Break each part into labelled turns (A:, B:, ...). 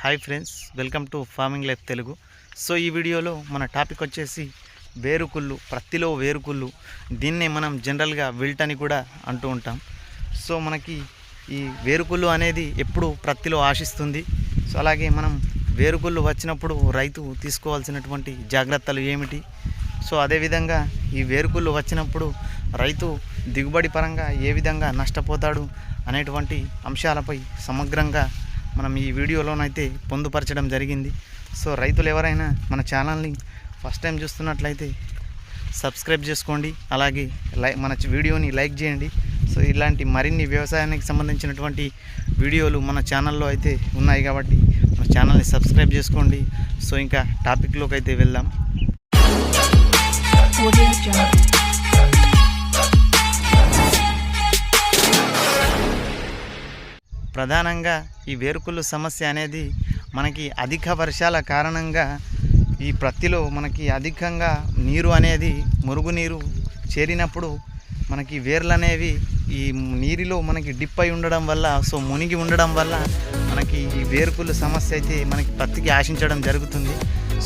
A: Hi friends, welcome to farming life Telugu. So ఈ వీడియోలో మన టాపిక్ వచ్చేసి వేరుకుళ్ళు, ప్రత్తిలో వేరుకుళ్ళు. దీన్నే మనం జనరల్గా విల్ట్ అని కూడా అంటూ ఉంటాం. సో మనకి ఈ వేరుకుళ్ళు అనేది ఎప్పుడు ప్రత్తిలో ఆశిస్తుంది. సో అలాగే మనం వేరుకుళ్ళు వచ్చినప్పుడు రైతు తీసుకోవాల్సినటువంటి జాగ్రత్తలు ఏమిటి, సో అదేవిధంగా ఈ వేరుకుళ్ళు వచ్చినప్పుడు రైతు దిగుబడి పరంగా ఏ విధంగా నష్టపోతాడు అనేటువంటి అంశాలపై సమగ్రంగా మనం ఈ వీడియోలోనైతే పొందుపరచడం జరిగింది. సో రైతులు ఎవరైనా మన ఛానల్ని ఫస్ట్ టైం చూస్తున్నట్లయితే సబ్స్క్రైబ్ చేసుకోండి, అలాగే మన వీడియోని లైక్ చేయండి. సో ఇలాంటి మరిన్ని వ్యవసాయానికి సంబంధించినటువంటి వీడియోలు మన ఛానల్లో అయితే ఉన్నాయి కాబట్టి మన ఛానల్ని సబ్స్క్రైబ్ చేసుకోండి. సో ఇంకా టాపిక్లోకి అయితే వెళ్దాం. ప్రధానంగా ఈ వేరుకుళ్ళు సమస్య అనేది మనకి అధిక వర్షాల కారణంగా ఈ ప్రత్తిలో మనకి అధికంగా నీరు అనేది మురుగునీరు చేరినప్పుడు మనకి వేర్లు అనేవి ఈ నీరులో మనకి డిప్ అయి ఉండడం వల్ల, సో మునిగి ఉండడం వల్ల మనకి ఈ వేరుకుళ్ళు సమస్య అయితే మనకి ప్రత్తికి ఆశించడం జరుగుతుంది.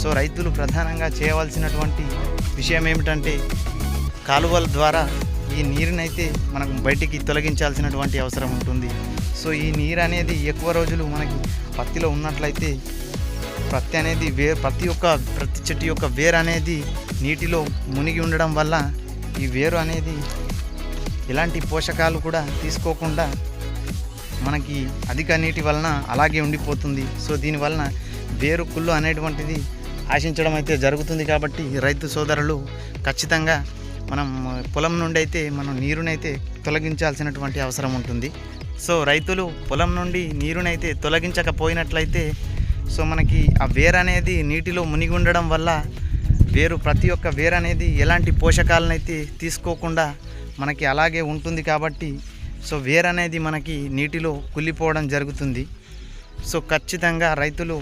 A: సో రైతులు ప్రధానంగా చేయవలసినటువంటి విషయం ఏమిటంటే కాలువల ద్వారా ఈ నీరునైతే మనం బయటికి తొలగించాల్సినటువంటి అవసరం ఉంటుంది. సో ఈ నీరు అనేది ఎక్కువ రోజులు మనకి పత్తిలో ఉన్నట్లయితే ప్రతి చెట్టు యొక్క వేరు అనేది నీటిలో మునిగి ఉండడం వల్ల ఈ వేరు అనేది ఎలాంటి పోషకాలు కూడా తీసుకోకుండా మనకి అధిక నీటి వలన అలాగే ఉండిపోతుంది. సో దీనివలన వేరుకుళ్ళు అనేటువంటిది ఆశించడం అయితే జరుగుతుంది. కాబట్టి రైతు సోదరులు ఖచ్చితంగా మనం పొలం నుండి అయితే మనం నీరునైతే తొలగించాల్సినటువంటి అవసరం ఉంటుంది. సో రైతులు పొలం నుండి నీరునైతే తొలగించకపోయినట్లయితే సో మనకి ఆ వేరు అనేది నీటిలో మునిగి ఉండడం వల్ల ప్రతి ఒక్క వేరు అనేది ఎలాంటి పోషకాలనైతే తీసుకోకుండా మనకి అలాగే ఉంటుంది. కాబట్టి సో వేరు అనేది మనకి నీటిలో కుళ్ళిపోవడం జరుగుతుంది. సో ఖచ్చితంగా రైతులు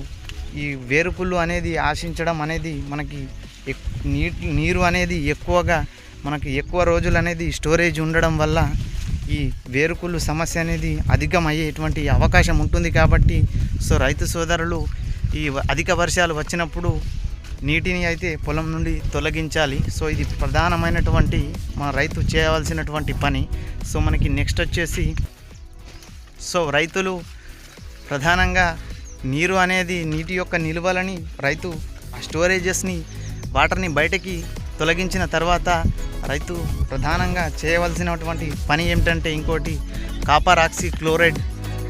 A: ఈ వేరుకుళ్ళు అనేది ఆశించడం అనేది మనకి నీరు అనేది ఎక్కువగా మనకి ఎక్కువ రోజులు అనేది స్టోరేజ్ ఉండడం వల్ల ఈ వేరుకుళ్ళు సమస్య అనేది అధికమయ్యేటువంటి అవకాశం ఉంటుంది. కాబట్టి సో రైతు సోదరులు ఈ అధిక వర్షాలు వచ్చినప్పుడు నీటిని అయితే పొలం నుండి తొలగించాలి. సో ఇది ప్రధానమైనటువంటి మన రైతు చేయవలసినటువంటి పని. సో మనకి నెక్స్ట్ వచ్చేసి సో రైతులు ప్రధానంగా నీరు అనేది నీటి యొక్క నిల్వలని రైతు ఆ స్టోరేజెస్ని వాటర్ని బయటకి తొలగించిన తర్వాత రైతు ప్రధానంగా చేయవలసినటువంటి పని ఏమిటంటే ఇంకోటి కాపర్ ఆక్సీ క్లోరైడ్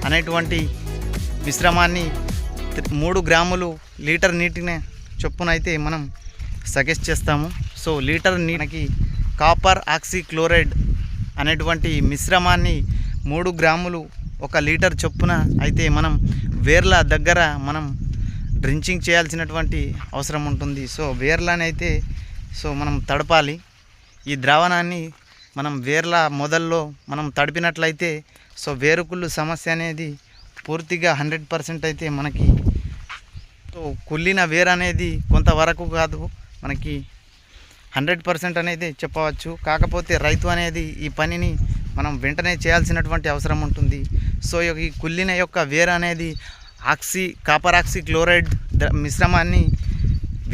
A: అనేటువంటి మిశ్రమాన్ని 3 గ్రాములు లీటర్ నీటిని చొప్పున అయితే మనం సజెస్ట్ చేస్తాము. సో లీటర్ నీటికి కాపర్ ఆక్సీ క్లోరైడ్ అనేటువంటి మిశ్రమాన్ని 3 గ్రాములు 1 లీటర్ చొప్పున అయితే మనం వేర్ల దగ్గర మనం డ్రించింగ్ చేయాల్సినటువంటి అవసరం ఉంటుంది. సో వేర్లనైతే సో మనం తడపాలి. ఈ ద్రావణాన్ని మనం వేర్ల మొదల్లో మనం తడిపినట్లయితే సో వేరుకుళ్ళు సమస్య అనేది పూర్తిగా 100% అయితే మనకి సో కుళ్ళిన వేరు అనేది కొంతవరకు కాదు, మనకి 100% అనేది చెప్పవచ్చు. కాకపోతే రైతు అనేది ఈ పనిని మనం వెంటనే చేయాల్సినటువంటి అవసరం ఉంటుంది. సో ఈ కుళ్ళిన యొక్క వేరు అనేది కాపర్ ఆక్సీ క్లోరైడ్ మిశ్రమాన్ని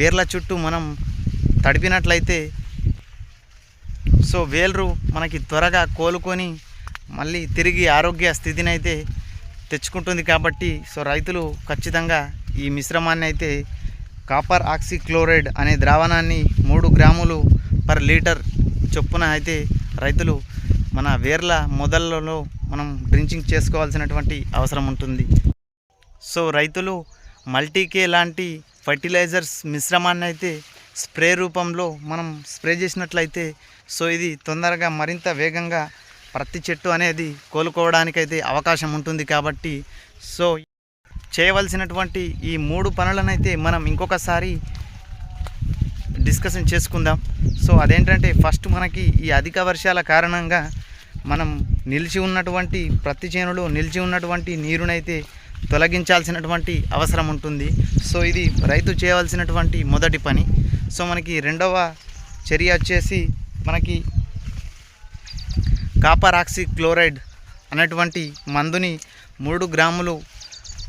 A: వేర్ల చుట్టూ మనం తడిపినట్లయితే సో వేర్లు మనకి త్వరగా కోలుకొని మళ్ళీ తిరిగి ఆరోగ్య స్థితిని అయితే తెచ్చుకుంటుంది. కాబట్టి సో రైతులు ఖచ్చితంగా ఈ మిశ్రమాన్ని అయితే కాపర్ ఆక్సీ క్లోరైడ్ అనే ద్రావణాన్ని 3 గ్రాములు పర్ లీటర్ చొప్పున అయితే రైతులు మన వేర్ల మొదళ్ళలో మనం డ్రించింగ్ చేసుకోవాల్సినటువంటి అవసరం ఉంటుంది. సో రైతులు మల్టీకే లాంటి ఫర్టిలైజర్స్ మిశ్రమాన్ని అయితే స్ప్రే రూపంలో మనం స్ప్రే చేసినట్లయితే సో ఇది తొందరగా మరింత వేగంగా ప్రతి చెట్టు అనేది కోలుకోవడానికైతే అవకాశం ఉంటుంది. కాబట్టి సో చేయవలసినటువంటి ఈ 3 పనులనైతే మనం ఇంకొకసారి డిస్కషన్ చేసుకుందాం. సో అదేంటంటే ఫస్ట్ మనకి ఈ అధిక వర్షాల కారణంగా మనం ప్రతి చేనులో నిలిచి ఉన్నటువంటి నీరునైతే తొలగించాల్సినటువంటి అవసరం ఉంటుంది. సో ఇది రైతు చేయవలసినటువంటి మొదటి పని. సో మనకి రెండవ చర్య వచ్చేసి మనకి కాపర్ ఆక్సీ క్లోరైడ్ అనేటువంటి మందుని 3 గ్రాములు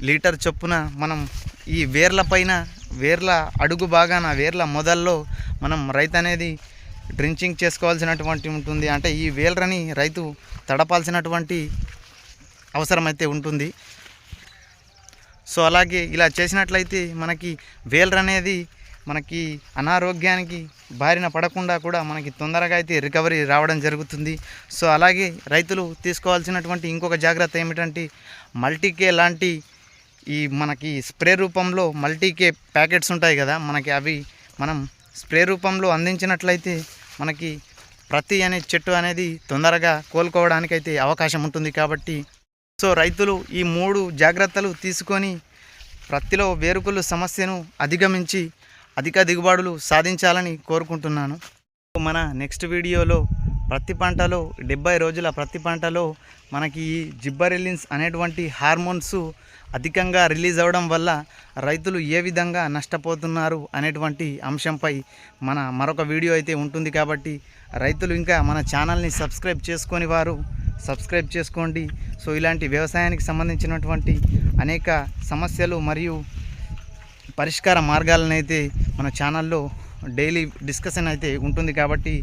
A: లీటర్ చొప్పున మనం ఈ వేర్ల పైన, వేర్ల అడుగు భాగాన, వేర్ల మొదల్లో మనం రైతు అనేది డ్రించింగ్ చేసుకోవాల్సినటువంటి ఉంటుంది. అంటే ఈ వేర్లని రైతు తడపాల్సినటువంటి అవసరం అయితే ఉంటుంది. సో అలాగే ఇలా చేసినట్లయితే మనకి వేర్లు అనేది మనకి అనారోగ్యానికి బారిన పడకుండా కూడా మనకి తొందరగా అయితే రికవరీ రావడం జరుగుతుంది. సో అలాగే రైతులు తీసుకోవాల్సినటువంటి ఇంకొక జాగ్రత్త ఏమిటంటే మల్టీకే లాంటి ఈ మనకి స్ప్రే రూపంలో మల్టీకే ప్యాకెట్స్ ఉంటాయి కదా, మనకి అవి మనం స్ప్రే రూపంలో అందించినట్లయితే మనకి ప్రతి అనే చెట్టు అనేది తొందరగా కోలుకోవడానికి అయితే అవకాశం ఉంటుంది. కాబట్టి సో రైతులు ఈ 3 జాగ్రత్తలు తీసుకొని ప్రత్తిలో వేరుకుళ్ళు సమస్యను అధిగమించి అధిక దిగుబడులు సాధించాలని కోరుకుంటున్నాను. మన నెక్స్ట్ వీడియోలో ప్రతి పంటలో 70 రోజుల ప్రతి పంటలో మనకి ఈ జిబ్బరెల్లిన్స్ అనేటువంటి హార్మోన్స్ అధికంగా రిలీజ్ అవ్వడం వల్ల రైతులు ఏ విధంగా నష్టపోతున్నారు అనేటువంటి అంశంపై మన మరొక వీడియో అయితే ఉంటుంది. కాబట్టి రైతులు ఇంకా మన ఛానల్ని సబ్స్క్రైబ్ చేసుకొని వారు సబ్స్క్రైబ్ చేసుకోండి. సో ఇలాంటి వ్యవసాయానికి సంబంధించినటువంటి అనేక సమస్యలు మరియు పరిష్కార మార్గాలను అయితే మన ఛానల్లో డైలీ డిస్కషన్ అయితే ఉంటుంది. కాబట్టి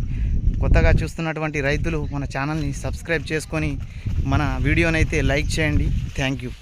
A: కొత్తగా చూస్తున్నటువంటి రైతులు మన ఛానల్ని సబ్స్క్రైబ్ చేసుకొని మన వీడియోనైతే లైక్ చేయండి. Thank you.